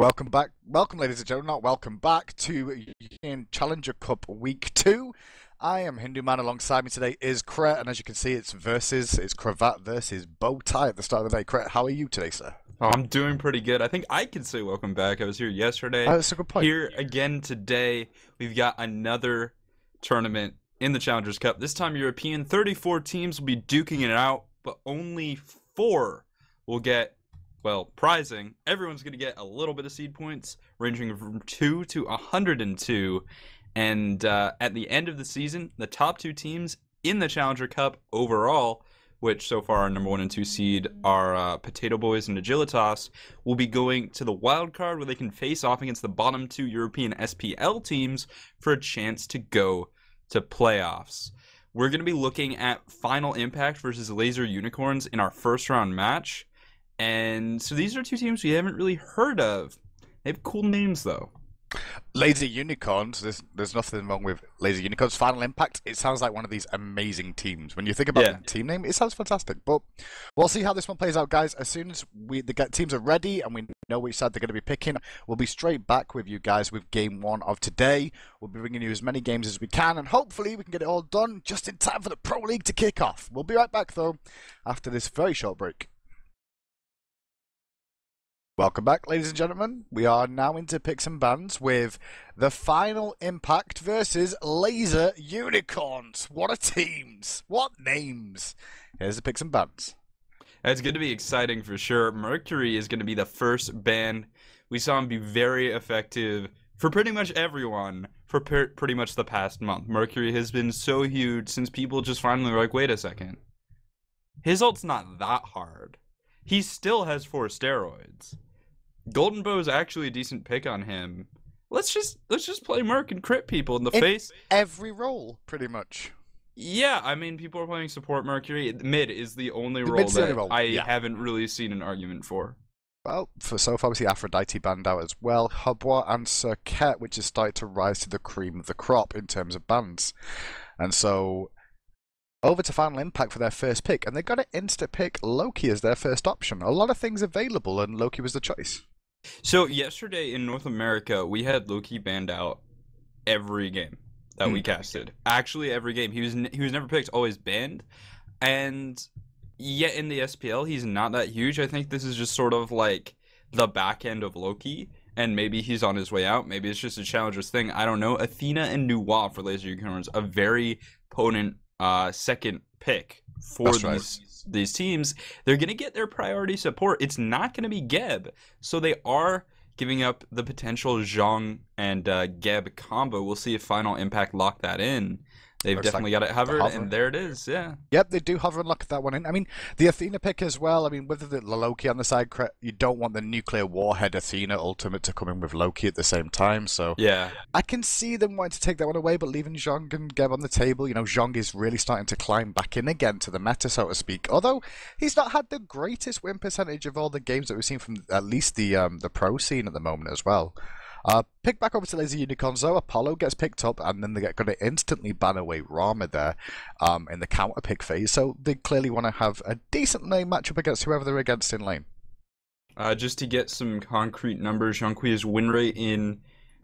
Welcome back. Welcome, ladies and gentlemen. Not welcome back to European Challenger Cup Week 2. I am Hindu Man. Alongside me today is Kret, and as you can see, it's cravat versus bow tie at the start of the day. Kret, how are you today, sir? Oh, I'm doing pretty good. I think I can say welcome back. I was here yesterday. That's a good point. Here again today. We've got another tournament in the Challengers Cup. This time European. 34 teams will be duking it out, but only 4 will get, well, prizing. Everyone's going to get a little bit of seed points, ranging from 2 to 102. And at the end of the season, the top 2 teams in the Challenger Cup overall, which so far our number 1 and 2 seed are Potato Boys and Agilitas, will be going to the wild card where they can face off against the bottom 2 European SPL teams for a chance to go to playoffs. We're going to be looking at Final Impact versus Lazer Unicorns in our first round match. And so these are 2 teams we haven't really heard of. They have cool names though. Laser Unicorns, there's nothing wrong with Laser Unicorns. Final Impact, it sounds like one of these amazing teams. When you think about the team name, it sounds fantastic. But we'll see how this one plays out, guys. As soon as the teams are ready and we know which side they're going to be picking, we'll be straight back with you guys with Game 1 of today. We'll be bringing you as many games as we can, and hopefully we can get it all done just in time for the Pro League to kick off. We'll be right back, though, after this very short break. Welcome back, ladies and gentlemen. We are now into picks and bans with the Final Impact versus Lazer Unicorns. What are teams? What names? Here's the picks and bans. It's going to be exciting for sure. Mercury is going to be the first ban. We saw him be very effective for pretty much everyone for pretty much the past month. Mercury has been so huge since people just finally were like, wait a second. His ult's not that hard. He still has 4 steroids. Golden Bow is actually a decent pick on him. Let's just play Merc and crit people in the face. Every role, pretty much. Yeah, I mean, people are playing support Mercury. Mid is the only role that I haven't really seen an argument for. Well, for so far, we see Aphrodite banned out as well. Hubwa and Circuit, which is starting to rise to the cream of the crop in terms of bans. And so over to Final Impact for their first pick, and they got to insta-pick Loki as their first option. A lot of things available, and Loki was the choice. So yesterday in North America, we had Loki banned out every game that we casted. Actually, every game. He was never picked, always banned. And yet in the SPL, he's not that huge. I think this is just sort of like the back end of Loki, and maybe he's on his way out. Maybe it's just a Challengers thing. I don't know. Athena and Nuwa for Lazer Unicorns, a very potent second pick for these teams. They're going to get their priority support. It's not going to be Geb. So they are giving up the potential Zhong and Geb combo. We'll see if Final Impact lock that in. They've definitely got it hovered, and there it is, yeah. Yep, they do hover and lock that one in. I mean, the Athena pick as well. I mean, with the Loki on the side, you don't want the nuclear warhead Athena ultimate to come in with Loki at the same time. So yeah, I can see them wanting to take that one away, but leaving Zhong and Geb on the table. You know, Zhong is really starting to climb back in again to the meta, so to speak. Although he's not had the greatest win percentage of all the games that we've seen from at least the pro scene at the moment as well. Pick back over to Lazer Unicorns though. Apollo gets picked up, and then they're going to instantly ban away Rama there in the counter pick phase. So they clearly want to have a decent lane matchup against whoever they're against in lane. Just to get some concrete numbers, Zhongqui's win rate in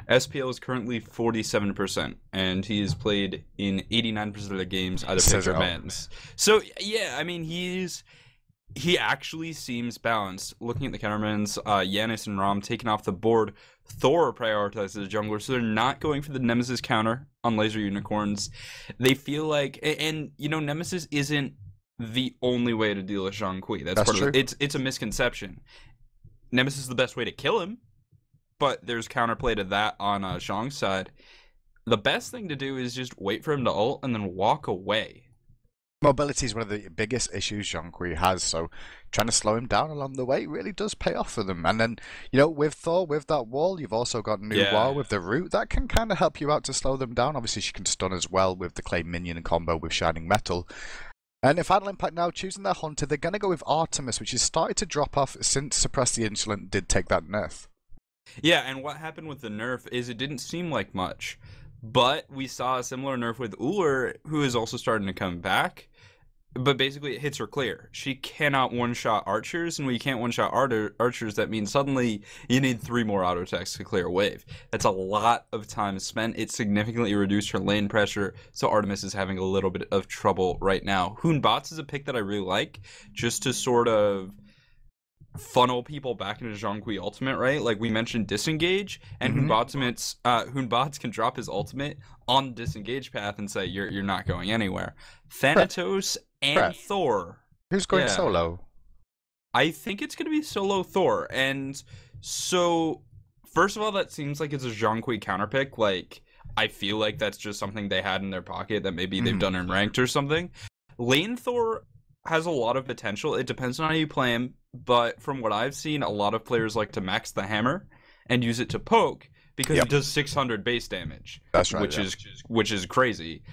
SPL is currently 47%, and he has played in 89% of the games, either picks or bans. So yeah, I mean he actually seems balanced. Looking at the countermans, Yanis and Ram taken off the board. Thor prioritizes the jungler, so they're not going for the Nemesis counter on Lazer Unicorns. They feel like, and you know, Nemesis isn't the only way to deal with Zhongqi. That's part true. of it. It's a misconception. Nemesis is the best way to kill him, but there's counterplay to that on Zhong's side. The best thing to do is just wait for him to ult and then walk away. Mobility is one of the biggest issues Zhongqi has, so trying to slow him down along the way really does pay off for them. And then, you know, with Thor, with that wall, you've also got Nuwa with the root. That can kind of help you out to slow them down. Obviously, she can stun as well with the Clay Minion combo with Shining Metal. And if Final Impact now choosing their Hunter, they're going to go with Artemis, which has started to drop off since Suppress the Insolent did take that nerf. Yeah, and what happened with the nerf is it didn't seem like much. But we saw a similar nerf with Ullr, who is also starting to come back. but basically it hits her clear. She cannot one-shot archers, and when you can't one-shot archers, that means suddenly you need 3 more auto attacks to clear a wave. That's a lot of time spent. It significantly reduced her lane pressure, so Artemis is having a little bit of trouble right now. Hoonbots is a pick that I really like, just to sort of funnel people back into Zhonghui ultimate, right? Like we mentioned disengage, and Hoonbots can drop his ultimate on the disengage path and say you're not going anywhere. Thanatos and Thor. Who's going solo? I think it's gonna be solo Thor. And so first of all, that seems like it's a Zhonghui counterpick. Like I feel like that's just something they had in their pocket that maybe they've done in ranked or something. Lane Thor has a lot of potential. It depends on how you play him, but from what I've seen, a lot of players like to max the hammer and use it to poke because it does 600 base damage. That's right, which is crazy.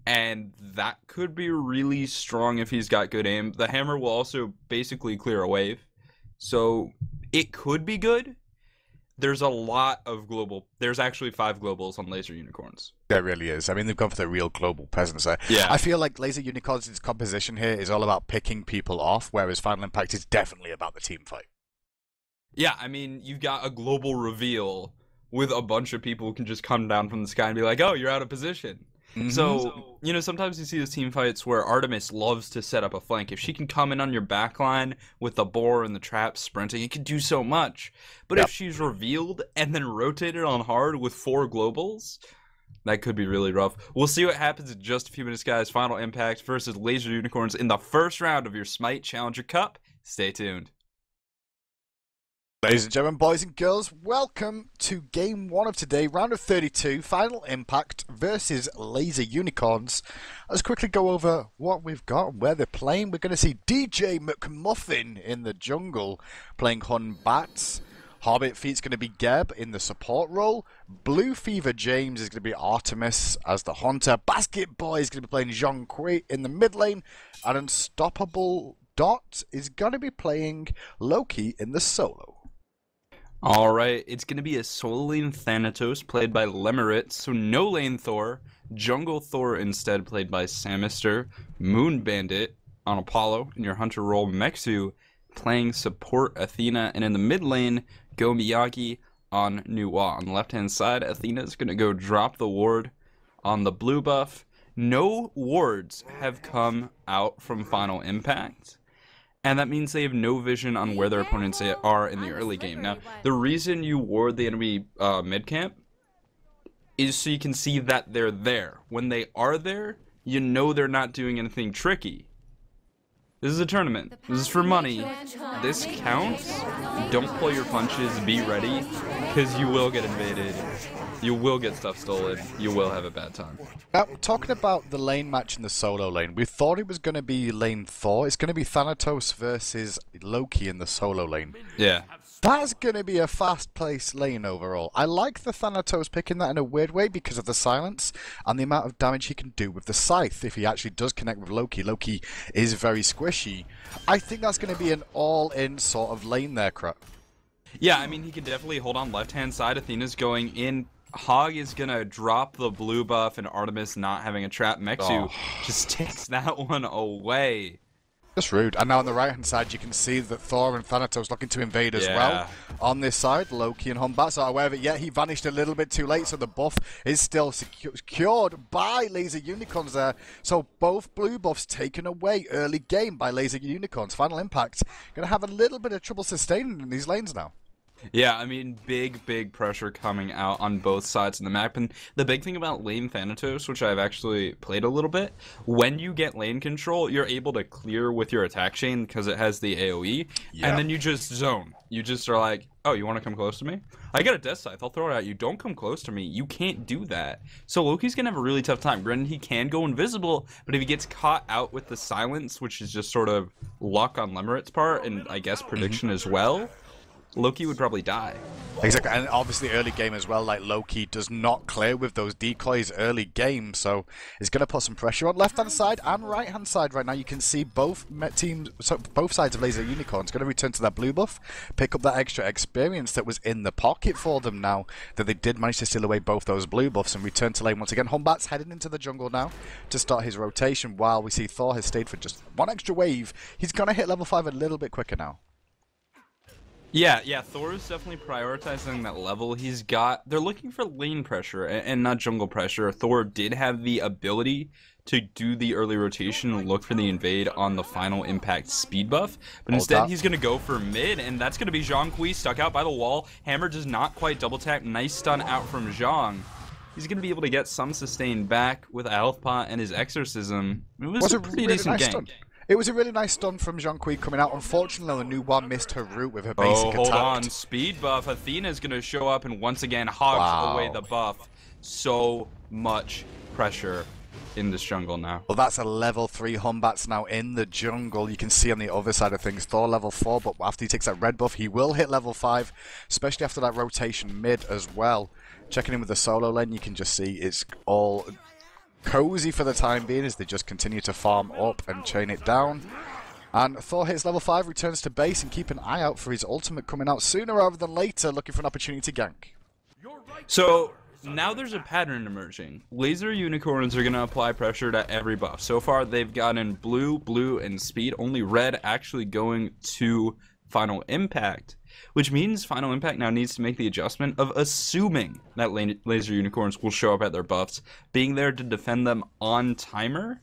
And that could be really strong if he's got good aim. The hammer will also basically clear a wave, so it could be good. There's a lot of there's actually 5 globals on Laser Unicorns. There really is. I mean, they've gone for the real global presence there. Yeah. I feel like Laser Unicorns' composition here is all about picking people off, whereas Final Impact is definitely about the team fight. Yeah, I mean, you've got a global reveal with a bunch of people who can just come down from the sky and be like, oh, you're out of position. So, you know, sometimes you see those team fights where Artemis loves to set up a flank. If she can come in on your backline with the boar and the trap sprinting, it can do so much. But if she's revealed and then rotated on hard with 4 globals, that could be really rough. We'll see what happens in just a few minutes, guys. Final Impact versus Laser Unicorns in the first round of your Smite Challenger Cup. Stay tuned. Ladies and gentlemen, boys and girls, welcome to Game 1 of today, round of 32, Final Impact versus Laser Unicorns. Let's quickly go over what we've got and where they're playing. We're going to see DJ McMuffin in the jungle playing Hun Bats. Hobbit Feet's going to be Geb in the support role. Blue Fever James is going to be Artemis as the hunter. Basket Boy is going to be playing Zhong Kui in the mid lane. And Unstoppable Dot is going to be playing Loki in the solo. All right, it's going to be a solo lane Thanatos played by Lemerit, so no lane Thor. Jungle Thor instead played by Samister. Moon Bandit on Apollo in your hunter role. Mexu playing support Athena, and in the mid lane, Go Miyagi on Nuwa. On the left-hand side, Athena's going to go drop the ward on the blue buff. No wards have come out from Final Impact, and that means they have no vision on where their opponents are in the early game. Now, the reason you ward the enemy mid-camp is so you can see that they're there. When they are there, you know they're not doing anything tricky. This is a tournament. This is for money. This counts. Don't pull your punches. Be ready, because you will get invaded. You will get stuff stolen. You will have a bad time. Now, talking about the lane match in the solo lane, we thought it was going to be lane Thor. It's going to be Thanatos versus Loki in the solo lane. Yeah. That's going to be a fast-paced lane overall. I like the Thanatos picking that in a weird way because of the silence and the amount of damage he can do with the scythe if he actually does connect with Loki. Loki is very squishy. I think that's going to be an all-in sort of lane there, Crap. Yeah, I mean, he can definitely hold on left-hand side. Athena's going in. Hog is going to drop the blue buff, and Artemis not having a trap. Mexu just takes that one away. Just rude. And now on the right-hand side, you can see that Thor and Thanatos looking to invade as well. On this side, Loki and Humbat are aware of it yet. He vanished a little bit too late, so the buff is still secured by Laser Unicorns there. So both blue buffs taken away early game by Laser Unicorns. Final Impact going to have a little bit of trouble sustaining in these lanes now. Yeah, I mean, big pressure coming out on both sides of the map. And the big thing about lane Thanatos, which I've actually played a little bit, when you get lane control, you're able to clear with your attack chain because it has the AoE, and then you just zone. You just are like, oh, you want to come close to me? I got a Death Scythe, I'll throw it at you. Don't come close to me. You can't do that. So Loki's going to have a really tough time. Granted, he can go invisible, but if he gets caught out with the silence, which is just sort of luck on Lemerit's part, and I guess prediction as well, Loki would probably die. Exactly, and obviously early game as well, like Loki does not clear with those decoys early game, so it's going to put some pressure on left-hand side and right-hand side right now. You can see both teams, so both sides of Laser Unicorns going to return to that blue buff, pick up that extra experience that was in the pocket for them now, that they did manage to steal away both those blue buffs and return to lane once again. Humbat's heading into the jungle now to start his rotation, while we see Thor has stayed for just one extra wave. He's going to hit level 5 a little bit quicker now. Yeah, Thor is definitely prioritizing that level he's got. They're looking for lane pressure and not jungle pressure. Thor did have the ability to do the early rotation and look for the invade on the final impact speed buff, but instead he's going to go for mid, and that's going to be Zhang Kui stuck out by the wall. Hammer does not quite double tap. Nice stun out from Zhang. He's going to be able to get some sustain back with a health pot and his exorcism. It was a pretty decent gank. It was a really nice stun from Zhang Kui coming out. Unfortunately, the new one missed her route with her basic attack. Hold on. Speed buff. Athena's going to show up and once again hogs away the buff. So much pressure in this jungle now. Well, that's a level 3 Humbats now in the jungle. You can see on the other side of things, Thor level 4, but after he takes that red buff, he will hit level 5, especially after that rotation mid as well. Checking in with the solo lane, you can just see it's all cozy for the time being as they just continue to farm up and chain it down. And Thor hits level 5, returns to base, and keep an eye out for his ultimate coming out sooner rather than later, looking for an opportunity to gank. So now there's a pattern emerging. Laser Unicorns are going to apply pressure to every buff. So far they've gotten blue, and speed. Only red actually going to Final Impact, which means Final Impact now needs to make the adjustment of assuming that Laser Unicorns will show up at their buffs, being there to defend them on timer,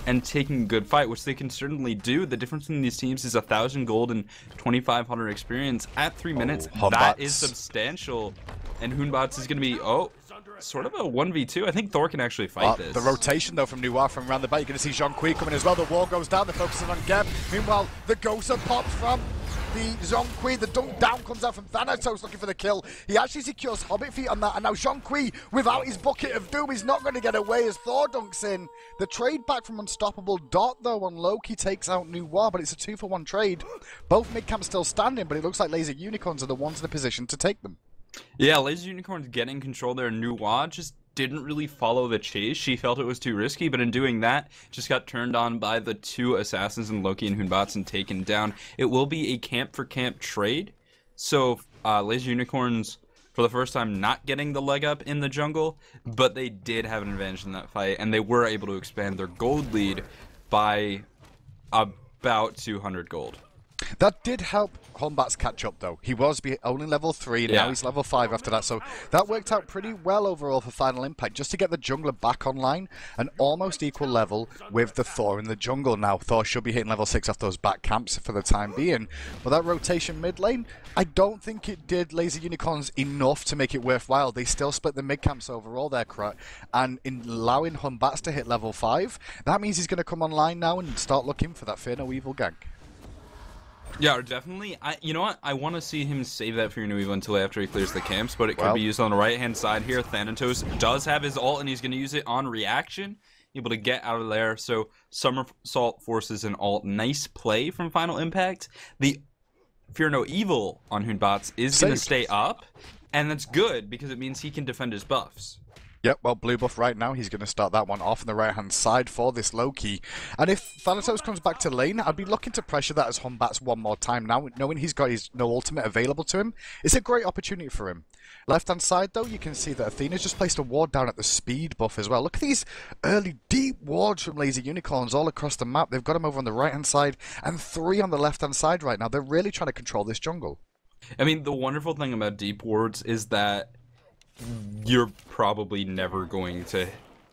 and taking a good fight, which they can certainly do. The difference in these teams is 1,000 gold and 2,500 experience at 3 minutes. That is substantial, and Hunbots is going to be, sort of a 1v2. I think Thor can actually fight this. The rotation, though, from Noir from around the back. You're going to see Zhang Kui coming as well. The wall goes down. They're focusing on Geb. Meanwhile, the ghost are popped from the Zhang Kui. The dunk down comes out from Thanatos looking for the kill. He actually secures Hobbit feet on that. And now Zhang Kui, without his bucket of doom, is not going to get away as Thor dunks in. The trade back from Unstoppable Dot, though, on Loki takes out Noir, but it's a 2-for-1 trade. Both mid-camps still standing, but it looks like Laser Unicorns are the ones in the position to take them. Yeah, Laser Unicorns getting control there. Noir just didn't really follow the chase. She felt it was too risky, but in doing that, just got turned on by the 2 assassins in Loki and Hunbots and taken down. It will be a camp-for-camp trade. So, Laser Unicorns, for the first time, not getting the leg up in the jungle, but they did have an advantage in that fight, and they were able to expand their gold lead by about 200 gold. That did help Humbots catch up, though. He was only level 3, now he's level 5 after that, so that worked out pretty well overall for Final Impact, just to get the jungler back online, an almost equal level with the Thor in the jungle now. Thor should be hitting level 6 off those back camps for the time being, but that rotation mid lane, I don't think it did Laser Unicorns enough to make it worthwhile. They still split the mid camps overall there, and in allowing Humbots to hit level 5, that means he's going to come online now and start looking for that Fear No Evil gank. Yeah, definitely. You know what? I want to see him save that for your new Evo until after he clears the camps, but it could be used on the right-hand side here. Thanatos does have his ult, and he's going to use it on reaction, able to get out of there. So Somersault forces an ult. Nice play from Final Impact. The Fear No Evil on Hunbots is going to stay up, and that's good because it means he can defend his buffs. Yep, well, blue buff right now, he's going to start that one off on the right-hand side for this Loki. And if Thanatos comes back to lane, I'd be looking to pressure that as Humbots one more time now, knowing he's got his no ultimate available to him. It's a great opportunity for him. Left-hand side, though, you can see that Athena's just placed a ward down at the speed buff as well. Look at these early deep wards from Laser Unicorns all across the map. They've got them over on the right-hand side and 3 on the left-hand side right now. They're really trying to control this jungle. I mean, the wonderful thing about deep wards is that you're probably never going to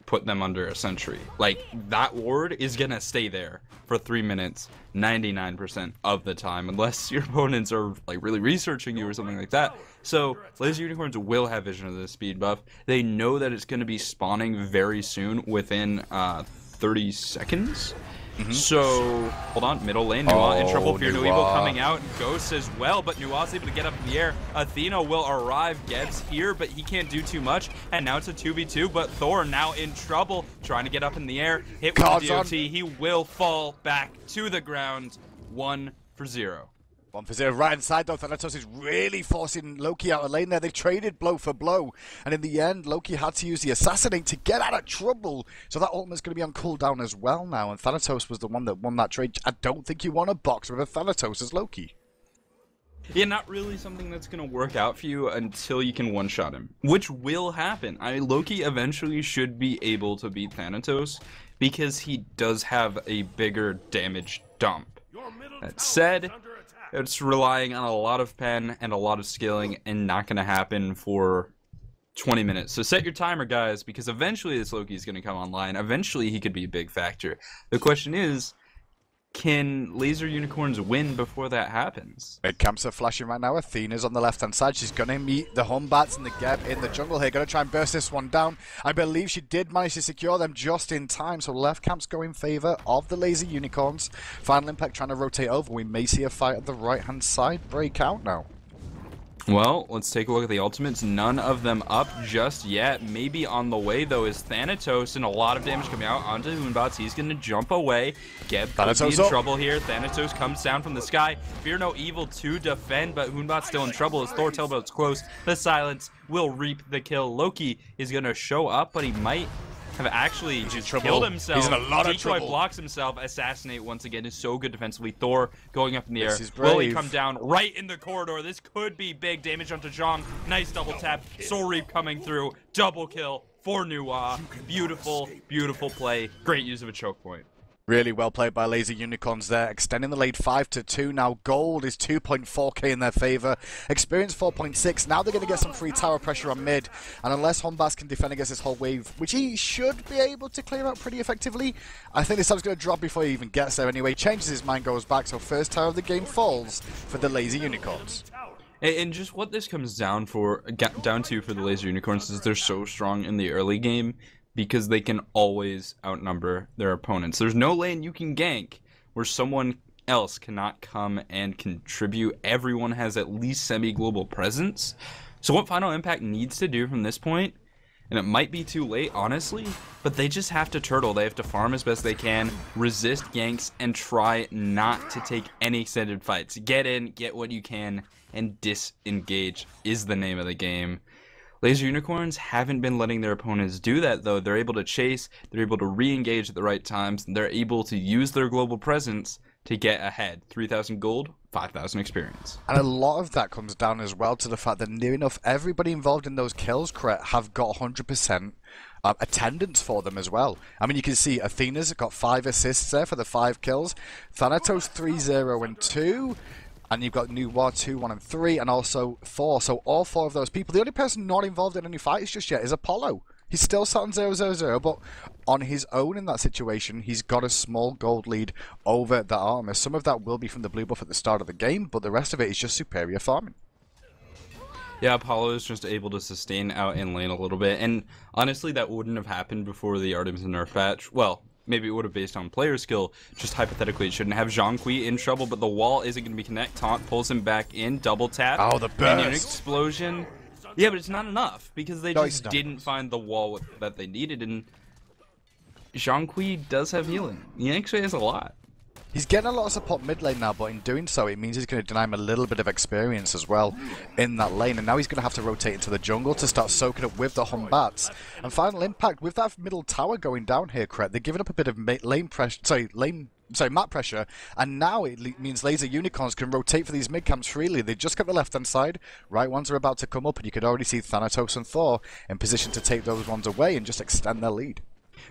put them under a sentry. Like, that ward is gonna stay there for 3 minutes 99% of the time, unless your opponents are like really researching you or something like that. So Laser Unicorns will have vision of the speed buff. They know that it's going to be spawning very soon, within 30 seconds. So, hold on, middle lane, Nuwa in trouble, Fear No Evil coming out, and Ghost as well, but Nuwa's able to get up in the air. Athena will arrive, Geb's here, but he can't do too much, and now it's a 2v2, but Thor now in trouble, trying to get up in the air, hit with the DOT, he will fall back to the ground, 1-0. 1 for 0 right inside though. Thanatos is really forcing Loki out of lane there. They've traded blow for blow. And in the end, Loki had to use the Assassinate to get out of trouble. So that ultimate's going to be on cooldown as well now. And Thanatos was the one that won that trade. I don't think you want to box with a Thanatos as Loki. Yeah, not really something that's going to work out for you until you can one-shot him. Which will happen. Loki eventually should be able to beat Thanatos because he does have a bigger damage dump. That said, it's relying on a lot of pen and a lot of skilling and not going to happen for 20 minutes. So set your timer, guys, because eventually this Loki is going to come online. Eventually he could be a big factor. The question is, can Lazer Unicorns win before that happens? Mid camps are flashing right now. Athena's on the left-hand side. She's going to meet the Humbats and the Geb in the jungle here. Going to try and burst this one down. I believe she did manage to secure them just in time. So left camp's go in favor of the Lazer Unicorns. Final Impact trying to rotate over. We may see a fight at the right-hand side break out now. Well, let's take a look at the ultimates. None of them up just yet. Maybe on the way, though, is Thanatos, and a lot of damage coming out onto Hoonbots. He's going to jump away. Geb could be in trouble here. Thanatos comes down from the sky. Fear no evil to defend, but Hoonbot's still in trouble as Thor Tailboat's close. The silence will reap the kill. Loki is going to show up, but he might have actually just killed himself. He's in a lot of trouble. Decoy blocks himself. Assassinate once again is so good defensively. Thor going up in the air. Will he come down right in the corridor? This could be big damage onto Zhang. Nice double tap. Soul Reap coming through. Double kill for Nuwa. Beautiful, beautiful play. Great use of a choke point. Really well played by Lazer Unicorns there, extending the lead 5-2. Now gold is 2.4k in their favor, experience 4.6. Now they're going to get some free tower pressure on mid, and unless Hombas can defend against this whole wave, which he should be able to clear out pretty effectively, I think this time's going to drop before he even gets there anyway. Changes his mind, goes back, so first tower of the game falls for the Lazer Unicorns. And just what this comes down to for the Lazer Unicorns is they're so strong in the early game, because they can always outnumber their opponents. There's no lane you can gank where someone else cannot come and contribute. Everyone has at least semi-global presence. So what Final Impact needs to do from this point, and it might be too late, honestly, but they just have to turtle. They have to farm as best they can, resist ganks, and try not to take any extended fights. Get in, get what you can, and disengage is the name of the game. Lazer Unicorns haven't been letting their opponents do that, though. They're able to chase, they're able to re-engage at the right times, and they're able to use their global presence to get ahead. 3,000 gold, 5,000 experience. And a lot of that comes down as well to the fact that near enough everybody involved in those kills, Cret, have got 100% attendance for them as well. I mean, you can see Athena's got 5 assists there for the 5 kills. Thanatos 3, 0, and 2. And you've got Nuwa 2, 1, and 3, and also Thor. So all 4 of those people. The only person not involved in any fights just yet is Apollo. He's still sat on 0-0-0, but on his own in that situation, he's got a small gold lead over the Artemis. Some of that will be from the blue buff at the start of the game, but the rest of it is just superior farming. Yeah, Apollo is just able to sustain out in lane a little bit, and honestly, that wouldn't have happened before the Artemis nerf patch. Well, maybe it would have based on player skill. Just hypothetically, it shouldn't have Zhang Kui in trouble, but the wall isn't going to be connect. Taunt pulls him back in. Double tap. Oh, the burst. And an explosion. Yeah, but it's not enough because they just didn't find the wall that they needed. And Zhang Kui does have healing. He actually has a lot. He's getting a lot of support mid lane now, but in doing so, it means he's going to deny him a little bit of experience as well in that lane. And now he's going to have to rotate into the jungle to start soaking up with the Humbats. And Final Impact, with that middle tower going down here, Cret, they're giving up a bit of lane pressure, map pressure, and now it means Lazer Unicorns can rotate for these mid camps freely. They just got the left hand side, right ones are about to come up, and you could already see Thanatos and Thor in position to take those ones away and just extend their lead.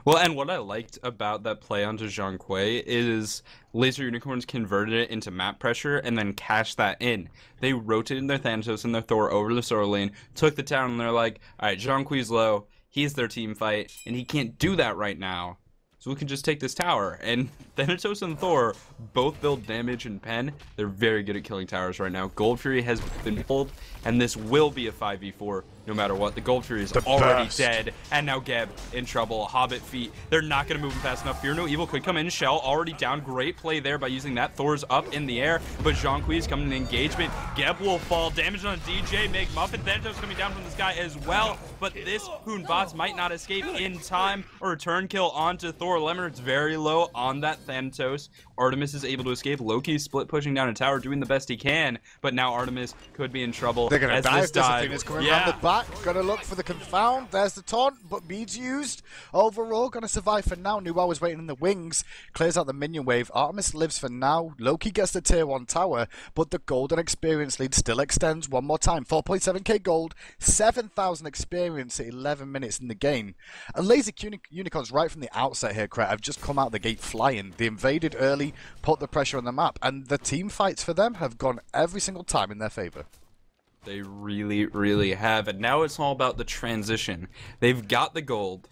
Well, and what I liked about that play onto Zhang Kui is Lazer Unicorns converted it into map pressure and then cashed that in. They rotated their Thanatos and their Thor over the Sora lane, took the town, and they're like, alright, Zhang Kui's low, he's their team fight, and he can't do that right now. So we can just take this tower. And Thanatos and Thor both build damage and pen. They're very good at killing towers right now. Gold Fury has been pulled, and this will be a 5v4 no matter what. The Gold Fury is already dead, and now Geb in trouble. Hobbit feet. They're not going to move him fast enough. Fear no evil could come in. Shell already down. Great play there by using that. Thor's up in the air, but Zhang Kui is coming in engagement. Geb will fall. Damage on DJ. Make Muffin. Thanatos coming down from the sky as well, but this Hoonbots might not escape in time. A return kill onto Thor. Lemonard's very low on that Thanatos. Artemis is able to escape. Loki's split pushing down a tower, doing the best he can, but now Artemis could be in trouble. They're going to die. This dive. Is coming around the back. Got to look for the confound. There's the taunt, but beads used. Overall, going to survive for now. Nuwa was waiting in the wings. Clears out the minion wave. Artemis lives for now. Loki gets the tier 1 tower, but the golden experience lead still extends one more time. 4.7k gold, 7,000 experience at 11 minutes in the game. And Laser Unicorns right from the outset here, Craig, have just come out the gate flying. They invaded early, put the pressure on the map, and the team fights for them have gone every single time in their favor. They really, really have. And now it's all about the transition. They've got the gold.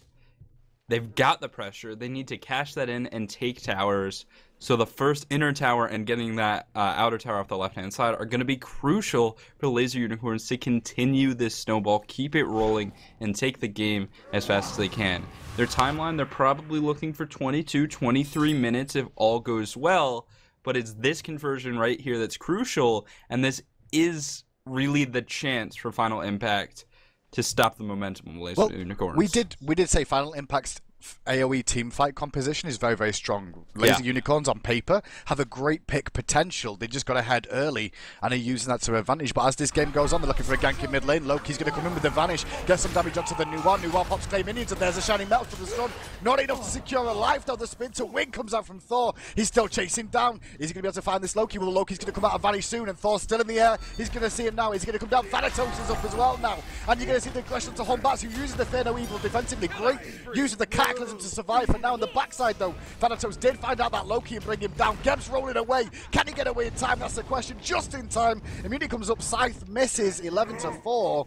They've got the pressure. They need to cash that in and take towers. So the first inner tower and getting that outer tower off the left-hand side are going to be crucial for the Laser Unicorns to continue this snowball, keep it rolling, and take the game as fast as they can. Their timeline, they're probably looking for 22, 23 minutes if all goes well, but it's this conversion right here that's crucial, and this is really the chance for Final Impact to stop the momentum of Laser Unicorns. We did say Final Impact's AoE teamfight composition is very, very strong. Laser Unicorns on paper have a great pick potential. They just got ahead early and are using that to their advantage. But as this game goes on, they're looking for a gank in mid lane. Loki's going to come in with the vanish, get some damage onto the Nuwa. Nuwa pops clay minions, and there's a shining metal for the stun. Not enough to secure a life, though. The spin to win comes out from Thor. He's still chasing down. Is he going to be able to find this Loki? Well, Loki's going to come out of vanish soon, and Thor's still in the air. He's going to see it now. He's going to come down. Thanatos is up as well now. And you're going to see the aggression to Hombatsu, who uses the Fear No Evil defensively. Great use of the Cataclysm to survive. For now on the backside though, Thanatos did find out that Loki and bring him down. Geb's rolling away. Can he get away in time? That's the question. Just in time. Immunity comes up. Scythe misses 11-4.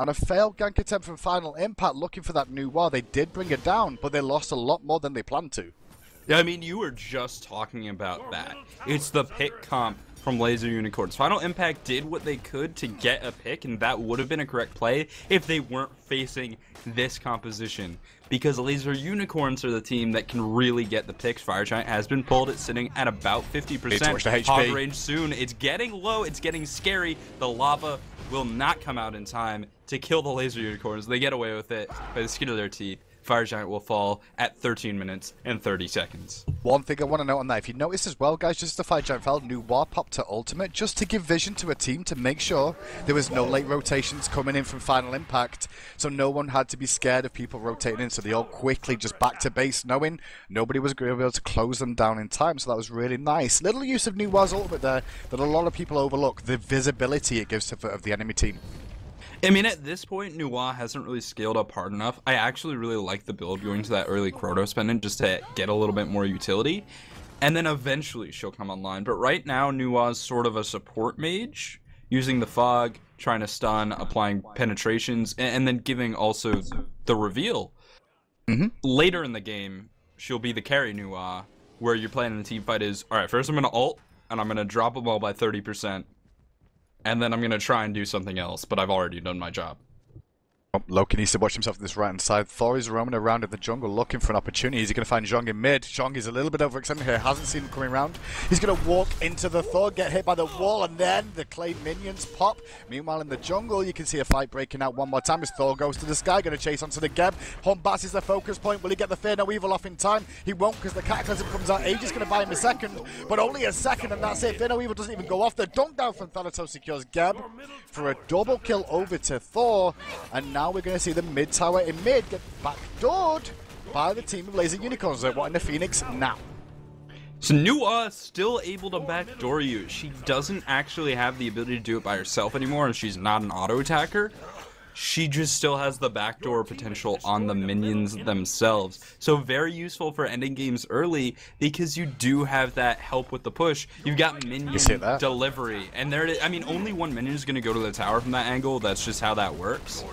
And a failed gank attempt from Final Impact looking for that new war. They did bring it down, but they lost a lot more than they planned to. Yeah, I mean, you were just talking about that. It's the pick comp from Laser Unicorns. Final Impact did what they could to get a pick, and that would have been a correct play if they weren't facing this composition. Because Laser Unicorns are the team that can really get the picks. Fire Giant has been pulled. It's sitting at about 50%. Hog range soon. It's getting low. It's getting scary. The lava will not come out in time to kill the Laser Unicorns. They get away with it by the skin of their teeth. Fire Giant will fall at 13 minutes and 30 seconds. One thing I want to note on that, if you notice as well, guys, just the Fire Giant fell, new war popped to ultimate, just to give vision to a team to make sure there was no late rotations coming in from Final Impact, so no one had to be scared of people rotating in, so they all quickly just back to base, knowing nobody was going to be able to close them down in time, so that was really nice. Little use of new war's ultimate there that a lot of people overlook, the visibility it gives to of the enemy team. I mean, at this point, Nuwa hasn't really scaled up hard enough. I actually really like the build going to that early Kronos pendant just to get a little bit more utility. And then eventually she'll come online. But right now, Nuwa's sort of a support mage, using the fog, trying to stun, applying penetrations, and then giving also the reveal. Later in the game, she'll be the carry Nuwa, where your plan in the team fight is, alright, first I'm going to ult, and I'm going to drop them all by 30%. And then I'm going to try and do something else, but I've already done my job. Oh, Loki needs to watch himself on this right-hand side. Thor is roaming around in the jungle looking for an opportunity. Is he going to find Zhong in mid? Zhong is a little bit overextended here. Hasn't seen him coming around. He's going to walk into the Thor, get hit by the wall, and then the clay minions pop. Meanwhile, in the jungle, you can see a fight breaking out one more time as Thor goes to the sky, going to chase onto the Geb. Hombass is the focus point. Will he get the Fear No Evil off in time? He won't, because the Cataclysm comes out. Aegis going to buy him a second, but only a second, and that's it. Fear No Evil doesn't even go off. The dunk down from Thanatos secures Geb for a double kill over to Thor, and now we're going to see the mid tower in mid get backdoored by the team of Laser Unicorns. They're wanting the Phoenix now. So Nuwa still able to backdoor you. She doesn't actually have the ability to do it by herself anymore, and she's not an auto attacker. She just still has the backdoor potential on the minions themselves. So very useful for ending games early because you do have that help with the push. You've got minion delivery. And there, I mean, only one minion is going to go to the tower from that angle. That's just how that works.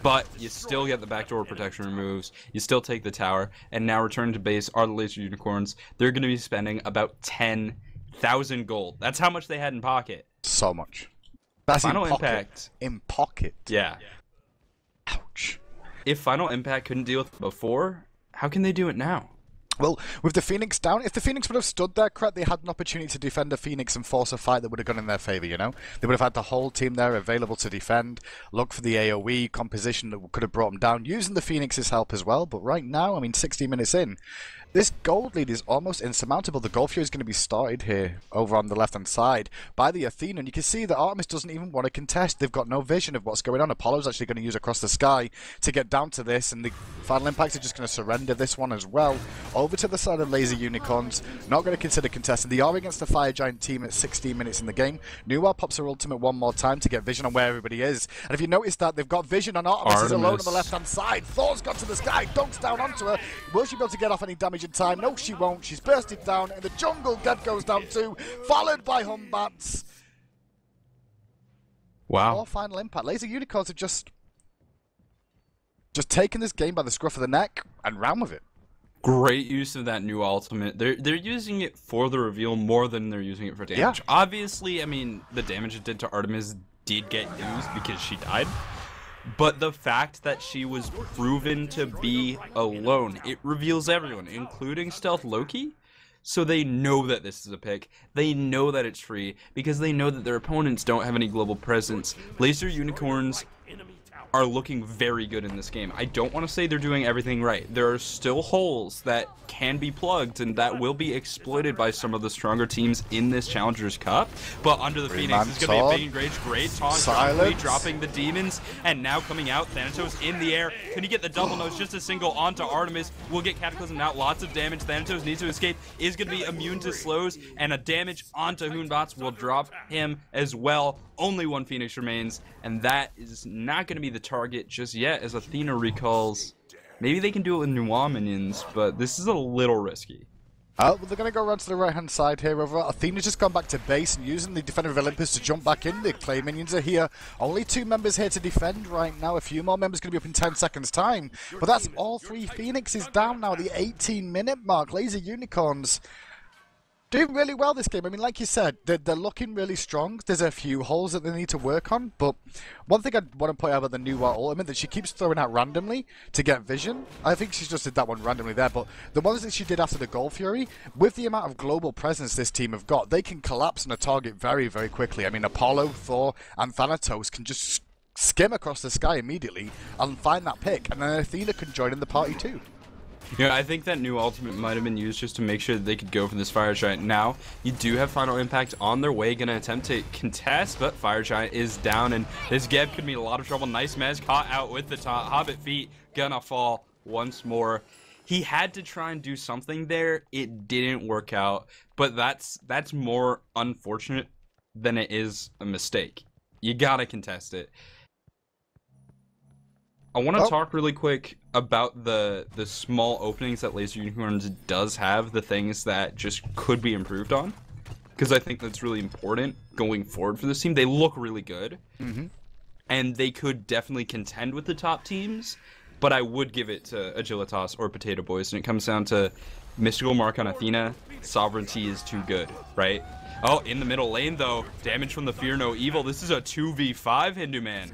But you still get the backdoor protection removes. You still take the tower. And now returning to base are the Laser Unicorns. They're going to be spending about 10,000 gold. That's how much they had in pocket. So much. That's Final Impact. In pocket. Yeah. Ouch. If Final Impact couldn't deal with it before, how can they do it now? Well, with the Phoenix down, if the Phoenix would have stood there, correct, they had an opportunity to defend the Phoenix and force a fight that would have gone in their favor, you know? They would have had the whole team there available to defend, look for the AoE composition that could have brought them down, using the Phoenix's help as well. But right now, I mean, 60 minutes in, This gold lead is almost insurmountable. The gold fury is going to be started here over on the left-hand side by the Athena, and you can see that Artemis doesn't even want to contest. They've got no vision of what's going on. Apollo's actually going to use Across the Sky to get down to this, and the Final Impacts are just going to surrender this one as well. Over to the side of Laser Unicorns, not going to consider contesting. They are against the Fire Giant team at 16 minutes in the game. Nuwa pops her ultimate one more time to get vision on where everybody is, and if you notice that, they've got vision on Artemis. Is alone on the left-hand side. Thor's gone to the sky, dunks down onto her. Will she be able to get off any damage in time? No, she won't. She's bursted down in the jungle. Geb goes down too, followed by Humbats. Wow. More Final Impact. Laser Unicorns have just taken this game by the scruff of the neck and ran with it. Great use of that new ultimate. They're using it for the reveal more than they're using it for damage. Yeah. Obviously, I mean, the damage it did to Artemis did get used because she died. But the fact that she was proven to be alone, it reveals everyone, including Stealth Loki. So they know that this is a pick. They know that it's free because they know that their opponents don't have any global presence. Laser Unicorns are looking very good in this game. I don't want to say they're doing everything right. There are still holes that can be plugged and that will be exploited by some of the stronger teams in this Challengers Cup. But Under the Phoenix is going to be a big engage. Great taunt, dropping the demons, and now coming out. Thanatos in the air. Can he get the double nose? Just a single onto Artemis. Will get Cataclysm out. Lots of damage. Thanatos needs to escape. Is going to be immune to slows, and a damage onto Hoonbots will drop him as well. Only one Phoenix remains, and that is not going to be the target just yet, as Athena recalls. Maybe they can do it with Nuwa minions, but this is a little risky. Well, they're going to go around to the right-hand side here. Overall, Athena's just gone back to base and using the Defender of Olympus to jump back in. The Clay minions are here. Only 2 members here to defend right now. A few more members going to be up in 10 seconds' time. But that's all 3 Phoenixes down now at the 18-minute mark. Laser Unicorns doing really well this game. I mean, like you said, they're looking really strong. There's a few holes that they need to work on, but one thing I want to point out about the new ultimate that she keeps throwing out randomly to get vision. I think she just did that one randomly there, but the ones that she did after the Gold Fury, with the amount of global presence this team have got, they can collapse on a target very, very quickly. I mean, Apollo, Thor, and Thanatos can just skim across the sky immediately and find that pick, and then Athena can join in the party too. Yeah, I think that new ultimate might have been used just to make sure that they could go for this Fire Giant. Now, you do have Final Impact on their way, going to attempt to contest, but Fire Giant is down, and this Geb could be in a lot of trouble. Nice Mez caught out with the top. Hobbit feet gonna fall once more. He had to try and do something there. It didn't work out, but that's more unfortunate than it is a mistake. You gotta contest it. I want to talk really quick about the small openings that Laser Unicorns does have, the things that just could be improved on, because I think that's really important going forward for this team. They look really good, and they could definitely contend with the top teams, but I would give it to Agilitas or Potato Boys, and it comes down to Mystical Mark on Athena. Sovereignty is too good, right? Oh, in the middle lane, though, damage from the Fear No Evil. This is a 2v5 Hindu Man.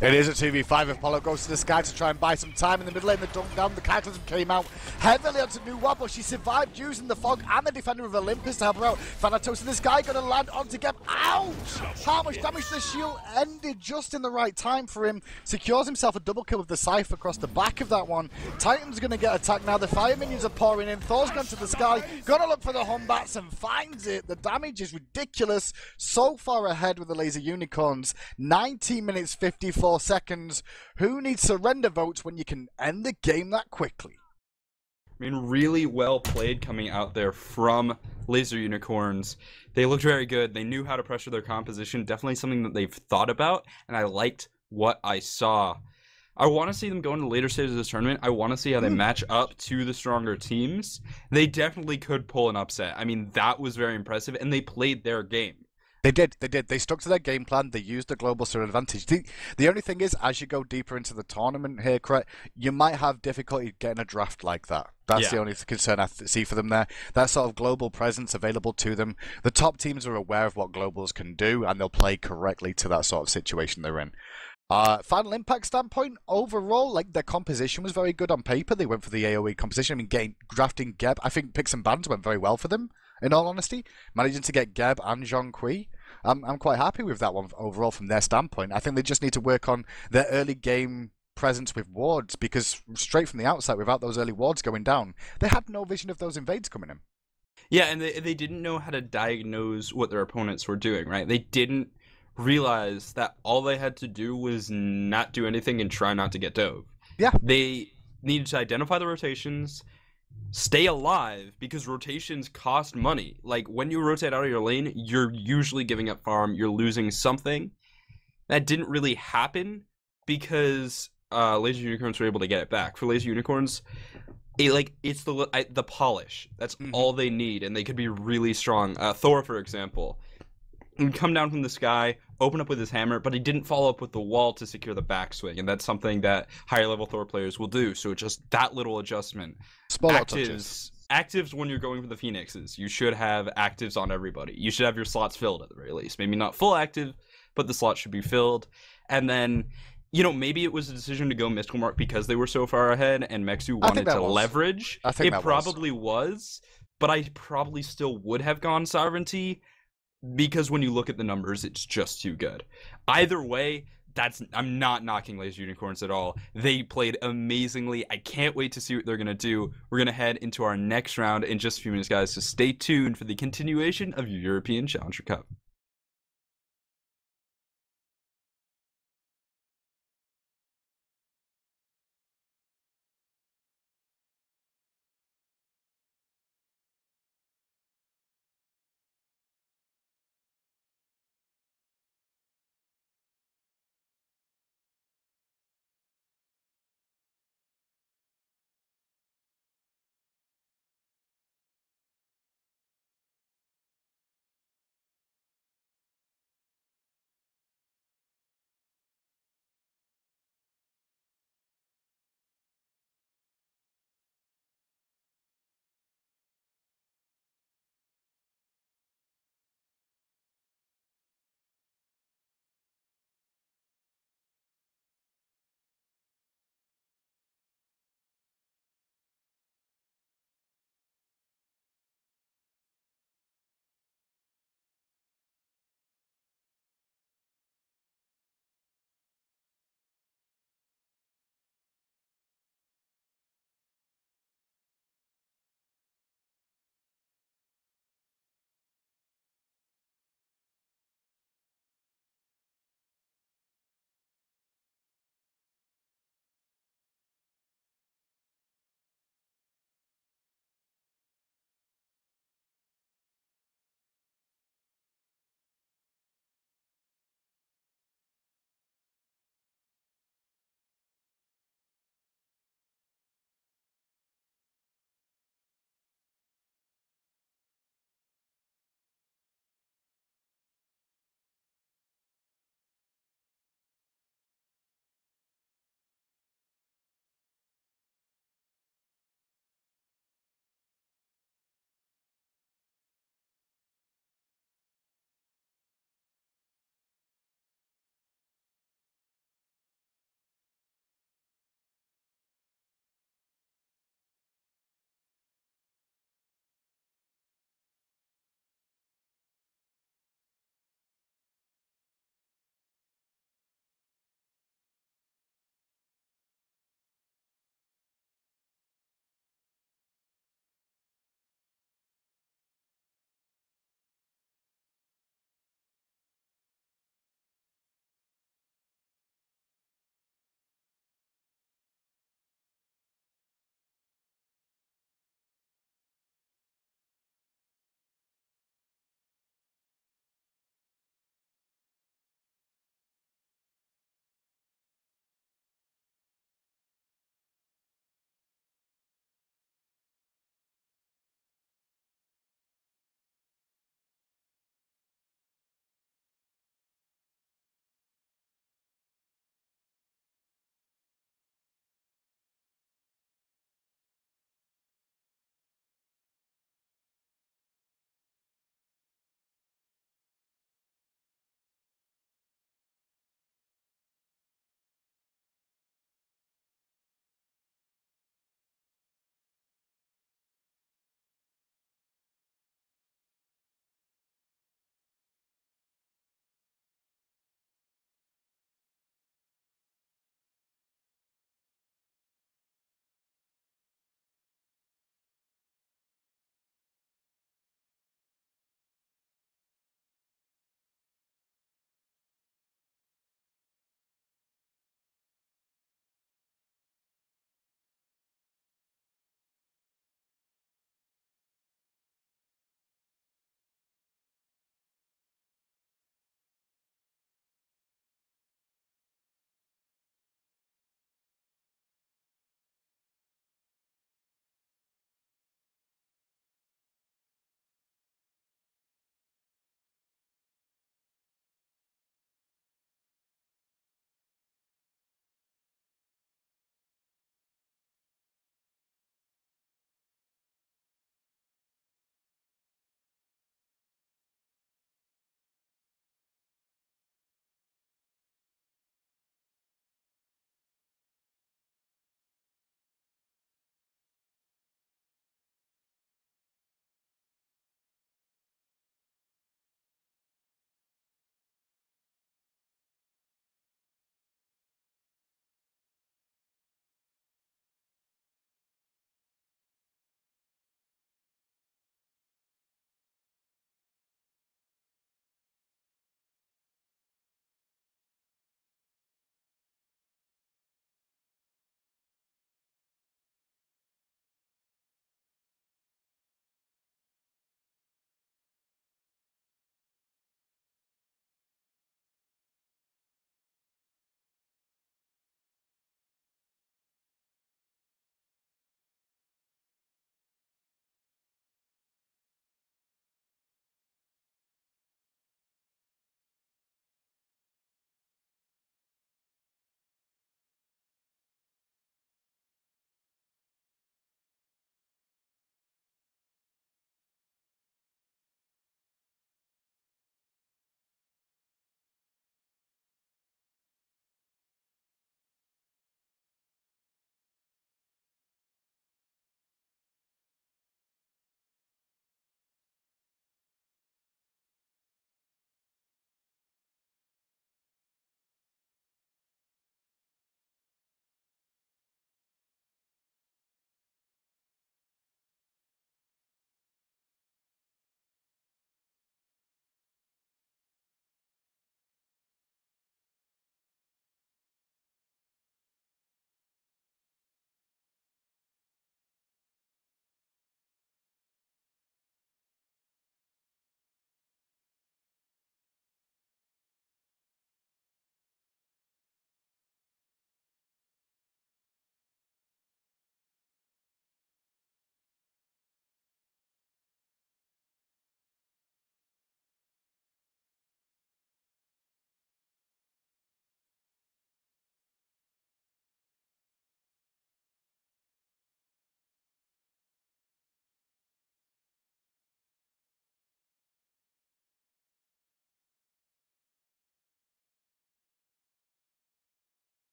It is a 2v5. Apollo goes to the sky to try and buy some time in the middle lane. The dunk down, the Cataclysm came out heavily onto Nuwa, but she survived using the fog and the Defender of Olympus to help her out. Thanatos and this guy going to land onto Geb. Ouch! How much damage to the shield ended just in the right time for him. Secures himself a double kill with the Scythe across the back of that one. Titan's going to get attacked now. The Fire Minions are pouring in. Thor's gone to the sky. Going to look for the Humbats and finds it. The damage is ridiculous. So far ahead with the Laser Unicorns. 19 minutes 54 seconds. Who needs surrender votes when you can end the game that quickly? I mean, really well played coming out there from Laser Unicorns. They looked very good. They knew how to pressure their composition. Definitely something that they've thought about, and I liked what I saw. I want to see them go into later stages of this tournament. I want to see how they match up to the stronger teams. They definitely could pull an upset. I mean, that was very impressive, and they played their game. They did. They stuck to their game plan. They used the global server advantage. The only thing is, as you go deeper into the tournament here, correct, you might have difficulty getting a draft like that. That's the only concern I see for them there. That sort of global presence available to them. The top teams are aware of what globals can do, and they'll play correctly to that sort of situation they're in. Final Impact standpoint, overall, like their composition was very good on paper. They went for the AoE composition. I mean, drafting Geb, I think picks and bans went very well for them, in all honesty. Managing to get Geb and Zhonghui, I'm quite happy with that one overall from their standpoint. I think they just need to work on their early game presence with wards, because straight from the outset, without those early wards going down, they had no vision of those invades coming in. Yeah, and they didn't know how to diagnose what their opponents were doing, right? They didn't realize that all they had to do was not do anything and try not to get dove. Yeah. They needed to identify the rotations, stay alive, because rotations cost money. Like, when you rotate out of your lane, you're usually giving up farm, you're losing something. That didn't really happen because Laser Unicorns were able to get it back. For Laser Unicorns, it's the polish. That's all they need, and they could be really strong. Thor, for example, would come down from the sky, open up with his hammer, but he didn't follow up with the wall to secure the backswing, and that's something that higher level Thor players will do. So just that little adjustment. Actives when you're going for the Phoenixes. You should have actives on everybody. You should have your slots filled at the very least. Maybe not full active, but the slots should be filled. And then, maybe it was a decision to go Mystical Mark because they were so far ahead and Mexu wanted to leverage. It probably was, but I probably still would have gone Sovereignty because when you look at the numbers, it's just too good. Either way, I'm not knocking Laser Unicorns at all. They played amazingly. I can't wait to see what they're going to do. We're going to head into our next round in just a few minutes, guys, so stay tuned for the continuation of your European Challenger Cup.